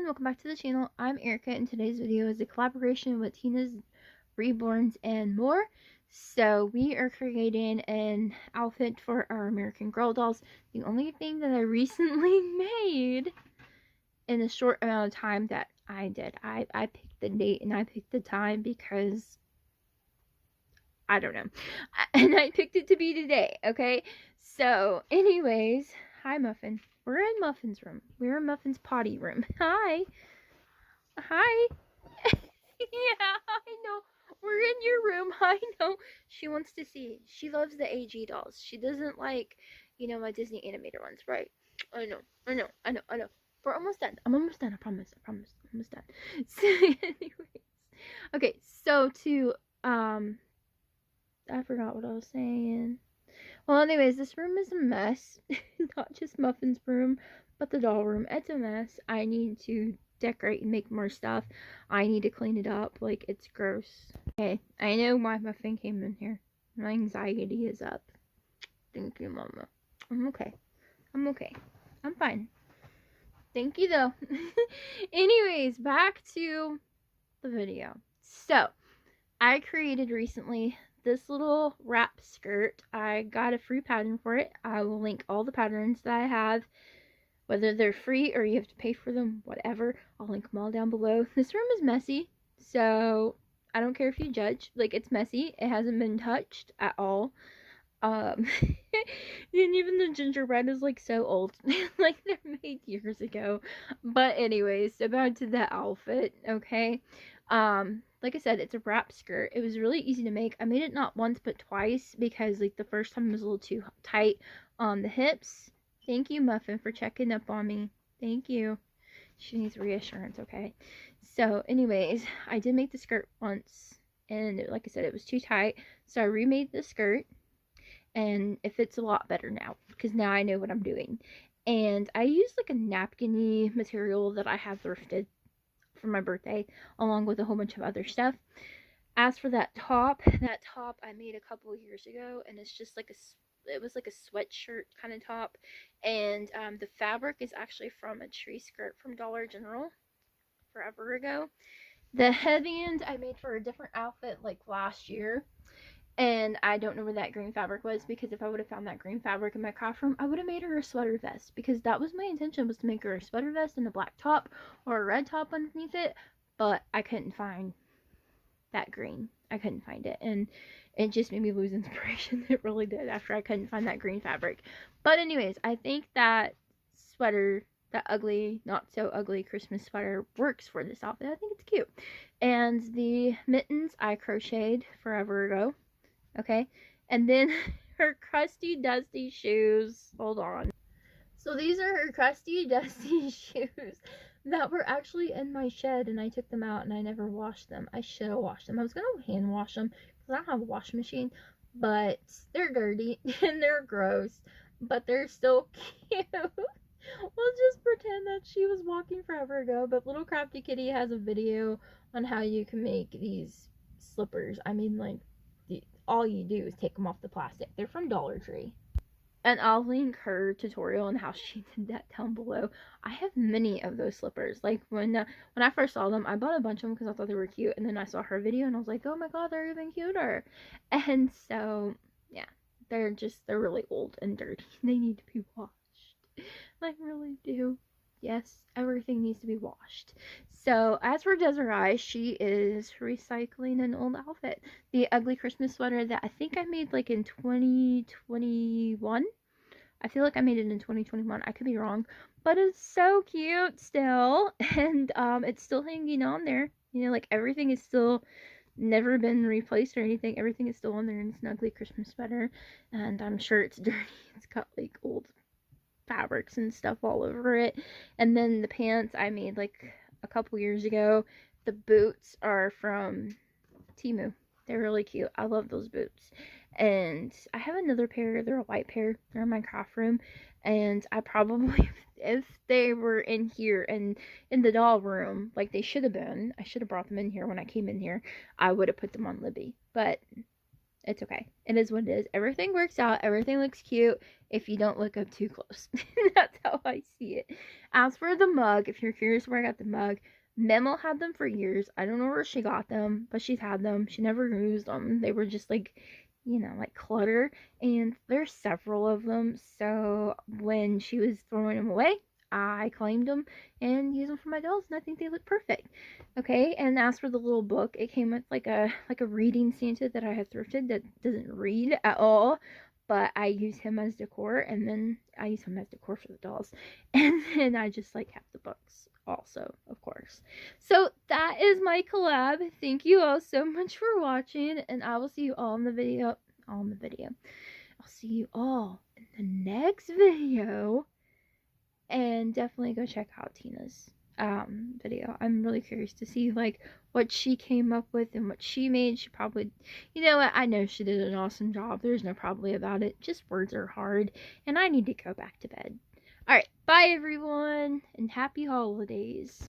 everyone, welcome back to the channel. I'm Erica, and today's video is a collaboration with Tina's Reborns and more. So we are creating an outfit for our American Girl dolls. The only thing that I recently made in a short amount of time that I did. I picked the date and I picked the time because I don't know. And I picked it to be today, okay? So anyways, hi Muffin. We're in Muffin's room. We're in Muffin's potty room. Hi. Hi. Yeah, I know. We're in your room. I know. She wants to see. She loves the AG dolls. She doesn't like, my Disney animator ones, right? I know. I know. I know. I know. We're almost done. I'm almost done. I promise. I promise. I'm almost done. So, anyways. Okay, so I forgot what I was saying. Well, anyways, this room is a mess. Not just Muffin's room, but the doll room. It's a mess. I need to decorate and make more stuff. I need to clean it up. Like, it's gross. Okay, I know why Muffin came in here. My anxiety is up. Thank you, Mama. I'm okay. I'm okay. I'm fine. Thank you, though. Anyways, back to the video. So, I created recently this little wrap skirt. I got a free pattern for it. I will link all the patterns that I have, whether they're free or you have to pay for them, whatever. I'll link them all down below. This room is messy, so I don't care if you judge. Like, it's messy. It hasn't been touched at all. And even the gingerbread is like so old. Like, they're made years ago. But anyways, so back to the outfit, okay? Like I said, it's a wrap skirt. It was really easy to make. I made it not once but twice because like the first time it was a little too tight on the hips. Thank you, Muffin, for checking up on me. Thank you. She needs reassurance, okay? So anyways, I did make the skirt once, and like I said, it was too tight, so I remade the skirt, and it fits a lot better now because now I know what I'm doing. And I used like a napkin-y material that I have thrifted for my birthday, along with a whole bunch of other stuff. As for that top I made a couple years ago, and it's just like it was like a sweatshirt kind of top, and the fabric is actually from a tree skirt from Dollar General forever ago. The headband I made for a different outfit like last year, and I don't know where that green fabric was, because if I would have found that green fabric in my craft room, I would have made her a sweater vest, because that was my intention, was to make her a sweater vest and a black top or a red top underneath it, but I couldn't find that green. I couldn't find it, and it just made me lose inspiration. It really did, after I couldn't find that green fabric. But anyways, I think that sweater, that ugly, not so ugly Christmas sweater, works for this outfit. I think it's cute. And the mittens I crocheted forever ago. Okay, and then her crusty dusty shoes. Hold on. So these are her crusty dusty shoes that were actually in my shed, and I took them out and I never washed them. I should have washed them. I was gonna hand wash them because I don't have a washing machine, but they're dirty and they're gross, but they're still cute. We'll just pretend that she was walking forever ago. But Little Crafty Kitty has a video on how you can make these slippers. I mean, like, all you do is take them off the plastic. They're from Dollar Tree. And I'll link her tutorial on how she did that down below. I have many of those slippers. Like, when I first saw them, I bought a bunch of them because I thought they were cute. And then I saw her video and I was like, oh my god, they're even cuter. And so, yeah. They're really old and dirty. They need to be washed. They really do. Yes, everything needs to be washed. So, as for Desiree, she is recycling an old outfit. The ugly Christmas sweater that I think I made like in 2021. I feel like I made it in 2021. I could be wrong. But it's so cute still. And it's still hanging on there. You know, like, everything is still never been replaced or anything. Everything is still on there, and it's an ugly Christmas sweater. And I'm sure it's dirty. It's got like old fabrics and stuff all over it. And then the pants I made like a couple years ago. The boots are from Temu. They're really cute. I love those boots. And I have another pair. They're a white pair. They're in my craft room. And I probably, if they were in here and in the doll room, like they should have been, I should have brought them in here when I came in here, I would have put them on Libby. But It's okay. It is what it is. Everything works out. Everything looks cute if you don't look up too close. That's how I see it. As for the mug, if you're curious where I got the mug, Memo had them for years. I don't know where she got them, but she's had them. She never used them. They were just like, like clutter. And there's several of them. So when she was throwing them away, I claimed them and used them for my dolls, and I think they look perfect. Okay, and as for the little book, it came with like a reading Santa that I had thrifted that doesn't read at all, but I use him as decor, and then I use him as decor for the dolls, and then I just like kept the books also, of course. So that is my collab. Thank you all so much for watching, and I will see you all in the video. I'll see you all in the next video. And definitely go check out Tina's video. I'm really curious to see like what she came up with and what she made. She probably, you know what, I know she did an awesome job. There's no probably about it. Just words are hard, and I need to go back to bed. Alright, bye everyone, and happy holidays.